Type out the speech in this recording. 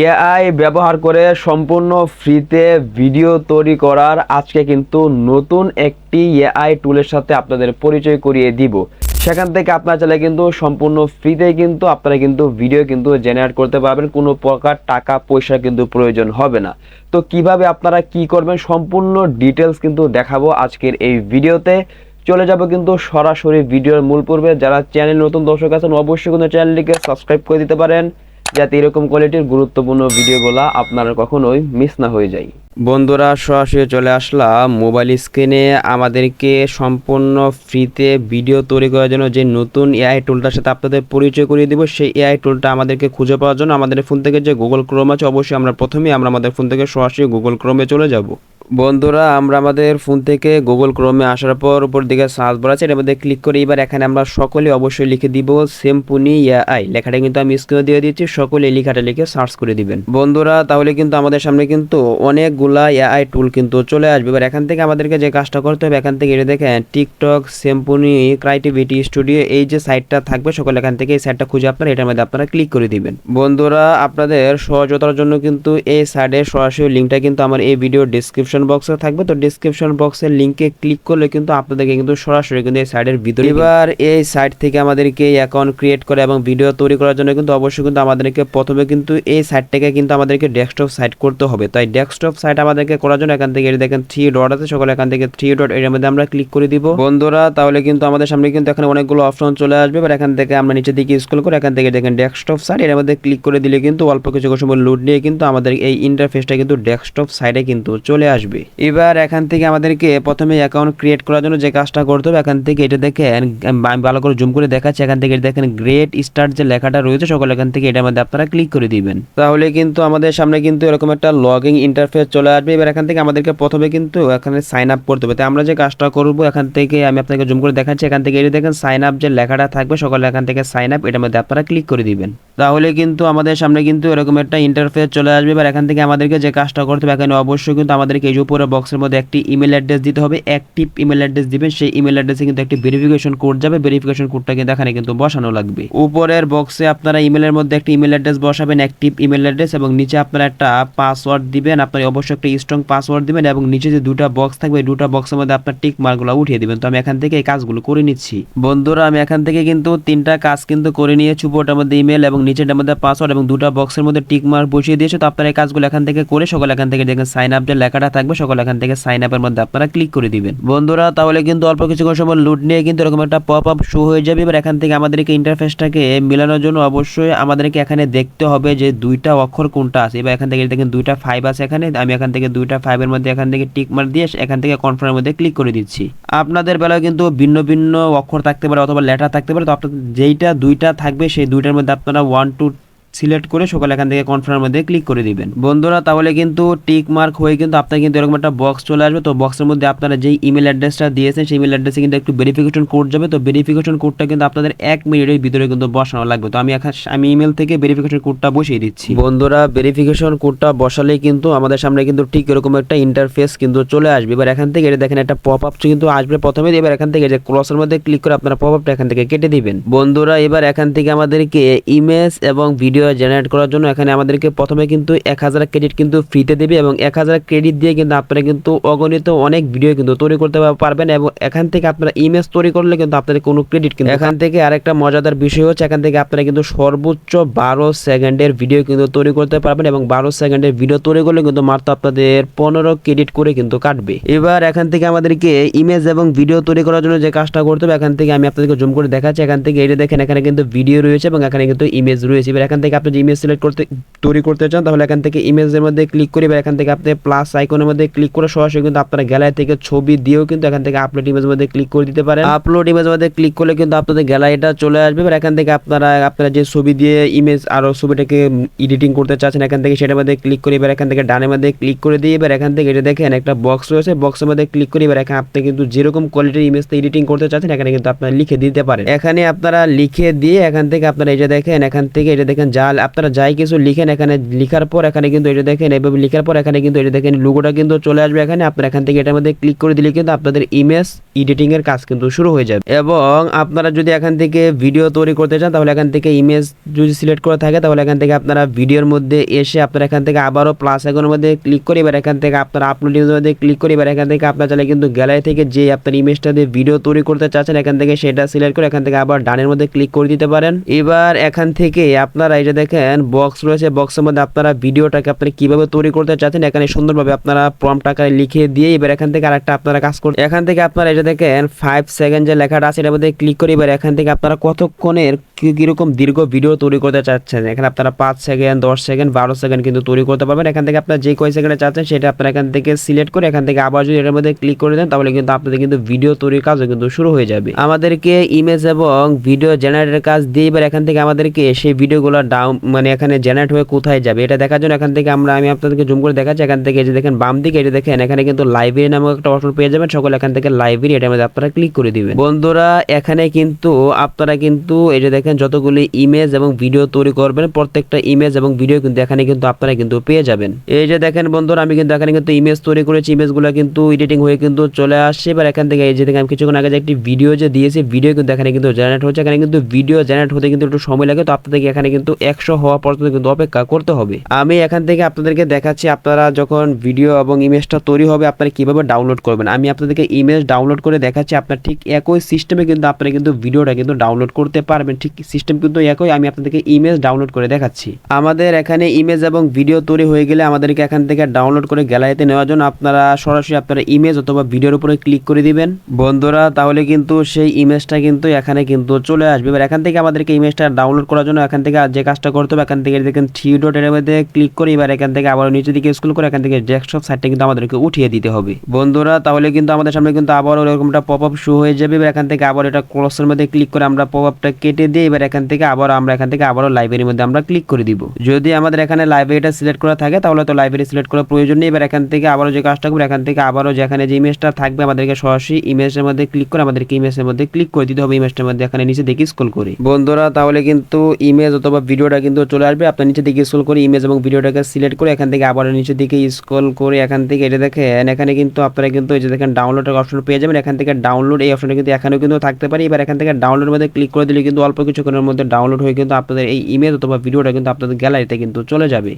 AI ব্যবহার করে সম্পূর্ণ ফ্রিতে ভিডিও তৈরি করার আজকে কিন্তু নতুন একটি এআই টুলের সাথে আপনাদের পরিচয় করিয়ে দিব। সেখান থেকে আপনারা চাইলে কিন্তু সম্পূর্ণ ফ্রিতে কিন্তু আপনারা কিন্তু ভিডিও কিন্তু জেনারেট করতে পারবেন, কোনো প্রকার টাকা পয়সা কিন্তু প্রয়োজন হবে না। তো কিভাবে আপনারা কি করবেন সম্পূর্ণ ডিটেলস কিন্তু দেখাবো আজকের এই ভিডিওতে। চলে যাব কিন্তু সরাসরি ভিডিওর মূল পর্বে। যারা চ্যানেল নতুন দর্শক আছেন অবশ্যই কিন্তু চ্যানেলটিকে সাবস্ক্রাইব করে দিতে পারেন, যাতে এরকম কোয়ালিটির গুরুত্বপূর্ণ ভিডিওগুলো আপনারা কখনোই মিস না হয়ে যায়। বন্ধুরা, সরাসরি চলে আসলাম মোবাইল স্ক্রিনে। আমাদেরকে সম্পূর্ণ ফ্রিতে ভিডিও তৈরি করার জন্য যে নতুন এআই টুলটার সাথে আপনাদের পরিচয় করিয়ে দিব, সেই এআই টুলটা আমাদেরকে খুঁজে পাওয়ার জন্য আমাদের ফোন থেকে যে গুগল ক্রোম আছে, অবশ্যই আমরা আমাদের ফোন থেকে সরাসরি গুগল ক্রোমে চলে যাব। বন্ধুরা, আমরা আমাদের ফোন থেকে গুগল ক্রোমে আসার পর উপর দিকে সার্চ বার আছে, এটার মধ্যে ক্লিক করে এবার এখানে আমরা সকলে অবশ্যই লিখে দিব সিম্ফনি এআই। লেখাটা কিন্তু আমি স্ক্রিনে দিয়ে দিচ্ছি, সকলে এই লেখাটা লিখে সার্চ করে দিবেন। বন্ধুরা, তাহলে কিন্তু আমাদের সামনে কিন্তু অনেকগুলা এআই টুল কিন্তু চলে আসবে। এবার এখান থেকে আমাদেরকে যে কাজটা করতে হবে, এখান থেকে এটা দেখেন টিকটক সিম্ফনি ক্রিয়েটিভিটি স্টুডিও, এই যে সাইটটা থাকবে সকলে এখান থেকে এই সাইটটা খুঁজে আপনারা এটার মধ্যে আপনারা ক্লিক করে দিবেন। বন্ধুরা, আপনাদের সহজতার জন্য কিন্তু এই সাইটের সরাসরি লিঙ্কটা কিন্তু আমার এই ভিডিও ডিসক্রিপশন বক্সে থাকবে। তো ডিসক্রিপশন বক্সের লিংকে ক্লিক করলে কিন্তু আপনাদেরকে কিন্তু সরাসরি কিন্তু এই সাইটের ভিতরে, এবার এই সাইট থেকে আমাদেরকে অ্যাকাউন্ট ক্রিয়েট করে এবং ভিডিও তৈরি করার জন্য কিন্তু অবশ্যই কিন্তু আমাদেরকে প্রথমে কিন্তু এই সাইটটাকে কিন্তু আমাদেরকে ডেস্কটপ সাইট করতে হবে। তাই ডেস্কটপ সাইট আমাদেরকে করার জন্য এখান থেকে দেখেন 3 ডট আছে, সকলে এখান থেকে 3 ডট এর মধ্যে আমরা ক্লিক করে দিব। বন্ধুরা, তাহলে কিন্তু আমাদের সামনে কিন্তু এখানে অনেকগুলো অপশন চলে আসবে। এবার এখান থেকে আমরা নিচের দিকে স্ক্রল করে এখান থেকে দেখেন ডেস্কটপ সাইট, এর মধ্যে ক্লিক করে দিলে কিন্তু অল্প কিছু সময় লোড নিয়ে কিন্তু আমাদের এই ইন্টারফেসটা কিন্তু ডেস্কটপ সাইটে কিন্তু চলে আসবে। এবার এখান থেকে আমাদেরকে প্রথমে অ্যাকাউন্ট ক্রিয়েট করার জন্য যে কাজটা করতে হবে, এখান থেকে এটা দেখেন আমি ভালো করে জুম করে দেখাচ্ছি, এখান থেকে দেখেন গ্রেট স্টার্ট যে লেখাটা রয়েছে সকলে এখান থেকে এটার মধ্যে আপনারা ক্লিক করে দিবেন। তাহলে কিন্তু আমাদের সামনে কিন্তু এরকম একটা লগইন ইন্টারফেস চলে আসবে। এবার এখান থেকে আমাদেরকে প্রথমে কিন্তু এখানে সাইন আপ করতে হবে। তাই আমরা যে কাজটা করব, এখান থেকে আমি আপনাকে জুম করে দেখাচ্ছি, এখান থেকে এটা দেখেন সাইন আপ যে লেখাটা থাকবে সকলে এখান থেকে সাইন আপ এটার মধ্যে আপনারা ক্লিক করে দিবেন। তাহলে কিন্তু আমাদের সামনে কিন্তু এরকম একটা ইন্টারফেস চলে আসবে। এবার এখান থেকে আমাদেরকে যে কাজটা করতে হবে, এখানে অবশ্যই কিন্তু আমাদেরকে এই যে উপরে বক্সের মধ্যে একটি ইমেল অ্যাড্রেস দিতে হবে। অ্যাক্টিভ ইমেল অ্যাড্রেস দিবেন, সেই ইমেল অ্যাড্রেসে কিন্তু একটি ভেরিফিকেশন কোড যাবে, ভেরিফিকেশন কোডটা কিন্তু এখানে কিন্তু বসানো লাগবে। উপরের বক্সে আপনারা ইমেলের মধ্যে একটি ইমেল অ্যাড্রেস বসাবেন, অ্যাক্টিভ ইমেল অ্যাড্রেস, এবং নিচে আপনারা একটা পাসওয়ার্ড দিবেন। আপনারা অবশ্যই একটা স্ট্রং পাসওয়ার্ড দিবেন এবং নিচে যে দুটো বক্স থাকবে এই দুটো বক্সের মধ্যে আপনার টিক মার্কগুলো উঠিয়ে দিবেন। তো আমি এখান থেকে এই কাজগুলো করে নিচ্ছি। বন্ধুরা, আমি এখান থেকে কিন্তু 3টা কাজ কিন্তু করে নিয়েছি। উপরটার মধ্যে ইমেল এবং নিচেটার মধ্যে পাসওয়ার্ড এবং দুটো বক্সের মধ্যে টিক মার্ক বসিয়ে দিয়েছে। তো আপনারা এই কাজগুলো এখান থেকে করে সকলে এখান থেকে দেখেন সাইন আপ যে লেখাটা থাকবে সকলে এখান থেকে সাইন আপের মধ্যে আপনারা ক্লিক করে দিবেন। বন্ধুরা, তাহলে কিন্তু অল্প কিছুক্ষণ সময় লোড নিয়ে কিন্তু এরকম একটা পপ আপ শো হয়ে যাবে। এবার এখান থেকে আমাদেরকে ইন্টারফেসটাকে মেলানোর জন্য অবশ্যই আমাদেরকে এখানে দেখতে হবে যে দুইটা অক্ষর কোনটা আছে। এবার এখান থেকে দেখেন 2টা 5 আছে এখানে, আমি এখান থেকে 2টা 5 এর মধ্যে এখান থেকে টিক মার্ক দিয়ে এখান থেকে কনফার্মের মধ্যে ক্লিক করে দিচ্ছি। আপনাদের বেলায় কিন্তু ভিন্ন ভিন্ন অক্ষর থাকতে পারে অথবা লেটার থাকতে পারে। তো আপনাদের যেইটা 2টা থাকবে সেই 2টার মধ্যে আপনারা 1 2 সিলেক্ট করে সকলে এখান থেকে কনফার্মের মধ্যে ক্লিক করে দিবেন। বন্ধুরা, তাহলে কিন্তু টিক মার্ক হয়ে কিন্তু আপনার কিন্তু এরকম একটা বক্স চলে আসবে। তো বক্সের মধ্যে আপনারা যেই ইমেল অ্যাড্রেসটা দিয়েছেন সেই ইমেল অ্যাড্রেসে কিন্তু একটু ভেরিফিকেশন কোড যাবে। তো ভেরিফিকেশন কোডটা কিন্তু আপনাদের 1 মিনিটের ভিতরে কিন্তু বসানো লাগবে। তো আমি ইমেল থেকে ভেরিফিকেশন কোডটা বসিয়ে দিচ্ছি। বন্ধুরা, ভেরিফিকেশন কোডটা বসালেই কিন্তু আমাদের সামনে কিন্তু ঠিক এরকম একটা ইন্টারফেস কিন্তু চলে আসবে। এবার এখান থেকে এটা দেখেন একটা পপ আপ কিন্তু আসবে প্রথমে। এবার এখান থেকে যে ক্রসের মধ্যে ক্লিক করে আপনারা পপ আপটা এখান থেকে কেটে দিবেন। বন্ধুরা, এবার এখান থেকে আমাদেরকে ইমেজ এবং ভিডিও জেনারেট করার জন্য এখানে আমাদেরকে প্রথমে কিন্তু 1000 ক্রেডিট কিন্তু ফ্রিতে দেবে এবং 1000 ক্রেডিট দিয়ে কিন্তু আপনারা কিন্তু অগণিত অনেক ভিডিও কিন্তু তৈরি করতে পারবেন। এবং এখান থেকে আপনারা ইমেজ তৈরি করলে কিন্তু আপনাদের কোনো ক্রেডিট কিন্তু এখান থেকে আরেকটা মজাদার বিষয় হচ্ছে, এখান থেকে আপনারা কিন্তু সর্বোচ্চ 12 সেকেন্ডের ভিডিও কিন্তু তৈরি করতে পারবেন এবং 12 সেকেন্ডের ভিডিও তৈরি করলে কিন্তু মাত্র আপনাদের 15 ক্রেডিট করে কিন্তু কাটবে। এবার এখান থেকে আমাদেরকে ইমেজ এবং ভিডিও তৈরি করার জন্য যে কাজটা করতে হবে, এখান থেকে আমি আপনাদেরকে জুম করে দেখাচ্ছি। এখান থেকে এটা দেখেন এখানে কিন্তু ভিডিও রয়েছে এবং এখানে কিন্তু ইমেজ রয়েছে। এবার এখান থেকে আপনি যে ইমেজ সিলেক্ট তৈরি করতে চান তাহলে এখান থেকে ইমেজের মধ্যে ক্লিক করে এখান থেকে আপনি প্লাস আইকনের মধ্যে ক্লিক করে সরাসরি কিন্তু আপনারা গ্যালারি থেকে ছবি দিয়েও কিন্তু এখান থেকে আপলোড ইমেজের মধ্যে ক্লিক করে দিতে পারেন। আপলোড ইমেজের মধ্যে ক্লিক করলে কিন্তু আপনাদের গ্যালারিটা চলে আসবে। এবার এখান থেকে আপনারা যে ছবি দিয়ে ইমেজ আরো ছবিটাকে এডিটিং করতে চাচ্ছেন এখান থেকে সেটার মধ্যে ক্লিক করে এবার এখান থেকে ডানের মধ্যে ক্লিক করে দিয়ে এবার এখান থেকে এটা দেখেন একটা বক্স রয়েছে, বক্সের মধ্যে ক্লিক করে এবার এখানে আপনি কিন্তু যেরকম কোয়ালিটির ইমেজটা এডিটিং করতে চাচ্ছেন এখানে কিন্তু আপনারা লিখে দিতে পারেন। এখানে আপনারা লিখে দিয়ে এখান থেকে আপনারা এটা দেখেন এখান থেকে এটা দেখেন আপনারা যাই কিছু লিখেন, এখানে লিখার পর এখানে কিন্তু এটা দেখেন, এইভাবে লিখার পর এখানে কিন্তু এটা দেখেন লোগোটা কিন্তু চলে আসবে এখানে। আপনারা এখান থেকে এটার মধ্যে ক্লিক করে দিলে কিন্তু আপনাদের ইমেজ এডিটিং এর কাজ কিন্তু শুরু হয়ে যাবে। এবং আপনারা যদি এখান থেকে ভিডিও তৈরি করতে চান তাহলে এখান থেকে ইমেজ যদি সিলেক্ট করা থাকে তাহলে এখান থেকে আপনারা ভিডিওর মধ্যে এসে আপনারা এখান থেকে আবারও প্লাস আইকনের মধ্যে ক্লিক করে এবার এখান থেকে আপনারা আপলোডের মধ্যে ক্লিক করে এবার এখান থেকে আপনারা চাইলে কিন্তু গ্যালারি থেকে যে আপনার ইমেজটা দিয়ে ভিডিও তৈরি করতে চাচ্ছেন এখান থেকে সেটা সিলেক্ট করে এখান থেকে আবার ডানের মধ্যে ক্লিক করে দিতে পারেন। এবার এখান থেকে আপনারা এই যে দেখেন বক্স রয়েছে, বক্সের মধ্যে আপনারা ভিডিওটাকে আপনারা কিভাবে তৈরি করতে চাচ্ছেন এখানে সুন্দরভাবে আপনারা প্রম্পট আকারে লিখে দিয়ে এবার এখান থেকে আরেকটা আপনারা কাজ করতে, এখান থেকে আপনারা এই যে দেখেন 5 সেকেন্ড যে লেখাটা আছে এটার মধ্যে ক্লিক করে এবার এখান থেকে আপনারা কতক্ষণের কিরকম দীর্ঘ ভিডিও তৈরি করতে চাচ্ছেন এখানে আপনারা 5 সেকেন্ড 10 সেকেন্ড 12 সেকেন্ড কিন্তু তৈরি করতে পারবেন। এখান থেকে আপনারা যে কয় সেকেন্ডে চাচ্ছেন সেটা আপনারা এখান থেকে সিলেক্ট করে এখান থেকে আবার যদি এটার মধ্যে ক্লিক করে দেন তাহলে কিন্তু আপনাদের কিন্তু ভিডিও তৈরির কাজও কিন্তু শুরু হয়ে যাবে। আমাদেরকে ইমেজ এবং ভিডিও জেনারেটের কাজ দিয়ে এবার এখান থেকে আমাদেরকে সেই ভিডিওগুলো মানে এখানে জেনারেট হয়ে কোথায় যাবে এটা দেখার জন্য এখান থেকে আমি আপনাদেরকে জুম করে দেখাচ্ছি। এখান থেকে এই যে দেখেন বাম দিকে এই যে দেখেন এখানে কিন্তু লাইব্রেরি নামক একটা অপশন পেয়ে যাবেন, সকলে এখান থেকে লাইব্রেরি এটার মধ্যে আপনারা ক্লিক করে দিবেন। বন্ধুরা এখানে কিন্তু আপনারা কিন্তু এই যে দেখেন যতগুলি ইমেজ এবং ভিডিও তৈরি করবেন প্রত্যেকটা ইমেজ এবং ভিডিও কিন্তু এখানে কিন্তু আপনারা কিন্তু পেয়ে যাবেন। এই যে দেখেন বন্ধুরা আমি কিন্তু এখানে কিন্তু ইমেজ তৈরি করেছি, ইমেজগুলো কিন্তু এডিটিং হয়ে কিন্তু চলে আসছে। এবার এখান থেকে এই যে দেখেন আমি কিছুক্ষণ আগে যে একটি ভিডিও যে দিয়েছি ভিডিও কিন্তু এখানে কিন্তু জেনারেট হচ্ছে। এখানে কিন্তু ভিডিও জেনারেট হতে কিন্তু একটু সময় লাগে, তো আপনাদেরকে এখানে কিন্তু 100 হওয়া পর্যন্ত কিন্তু অপেক্ষা করতে হবে। আমি এখান থেকে আপনাদেরকে দেখাচ্ছি আপনারা যখন ভিডিও এবং ইমেজটা তৈরি হবে আপনারা কিভাবে ডাউনলোড করবেন। আমি আপনাদেরকে ইমেজ ডাউনলোড করে দেখাচ্ছি, আপনার ঠিক একই সিস্টেমে কিন্তু আপনারা কিন্তু ভিডিওটা কিন্তু ডাউনলোড করতে পারবেন। ঠিক সিস্টেম কিন্তু একই, আমি আপনাদেরকে ইমেজ ডাউনলোড করে দেখাচ্ছি। আমাদের এখানে ইমেজ এবং ভিডিও তৈরি হয়ে গেলে আমাদেরকে এখান থেকে ডাউনলোড করে গ্যালারিতে নেওয়ার জন্য আপনারা সরাসরি আপনারা ইমেজ অথবা ভিডিওর উপরে ক্লিক করে দিবেন বন্ধুরা, তাহলে কিন্তু সেই ইমেজটা কিন্তু এখানে কিন্তু চলে আসবে। এবার এখান থেকে আমাদেরকে ইমেজটা ডাউনলোড করার জন্য এখান থেকে যে কাজটা করতে হবে এখান থেকে দেখেন 3 ডট এর মধ্যে ক্লিক করে এবার এখান থেকে আবার নিচের দিকে স্ক্রল করে এখান থেকে ডেস্কটপ সাইটটা কিন্তু আমাদেরকে উঠিয়ে দিতে হবে বন্ধুরা। তাহলে কিন্তু আমাদের সামনে কিন্তু আবার এরকমটা পপআপ শো হয়ে যাবে। এবার এখান থেকে আবার এটা ক্লোজের মধ্যে ক্লিক করে আমরা পপআপটা কেটে দিয়ে এবার এখান থেকে আমরা এখান থেকে আবারও লাইব্রেরির মধ্যে আমরা ক্লিক করে দিব। যদি আমাদের এখানে লাইব্রেরিটা সিলেক্ট করা থাকে তাহলে তো লাইব্রেরি সিলেক্ট করার প্রয়োজন নেই। এবার এখান থেকে আবারও যে কাজটা করব এখান থেকে আবারও যেখানে যে ইমেজটা থাকবে আমাদেরকে সরাসরি ইমেজের মধ্যে ক্লিক করে আমাদেরকে ইমেজের মধ্যে ক্লিক করে দিতে হবে, ইমেজটার মধ্যে এখানে নিচে দিকে স্ক্রল করে বন্ধুরা। তাহলে কিন্তু ইমেজ অথবা ভিডিওটা কিন্তু চলে আসবে। আপনার নিচে দিকে স্ক্রল করে ইমেজ এবং ভিডিওটাকে সিলেক্ট করে এখান থেকে আবারও নিচের দিকে স্ক্রল করে এখান থেকে এটা দেখেন এখানে কিন্তু আপনারা কিন্তু এই যে দেখেন ডাউনলোডের অপশন পেয়ে যাবেন। এখান থেকে ডাউনলোড এই অপশনটা কিন্তু এখানেও কিন্তু থাকতে পারে। এবার এখান থেকে ডাউনলোডের মধ্যে ক্লিক করে দিলে কিন্তু অল্প কিছুক্ষণের মধ্যে ডাউনলোড হয়ে কিন্তু আপনাদের এই ইমেজ অথবা ভিডিওটা কিন্তু আপনাদের গ্যালারিতে কিন্তু চলে যাবে।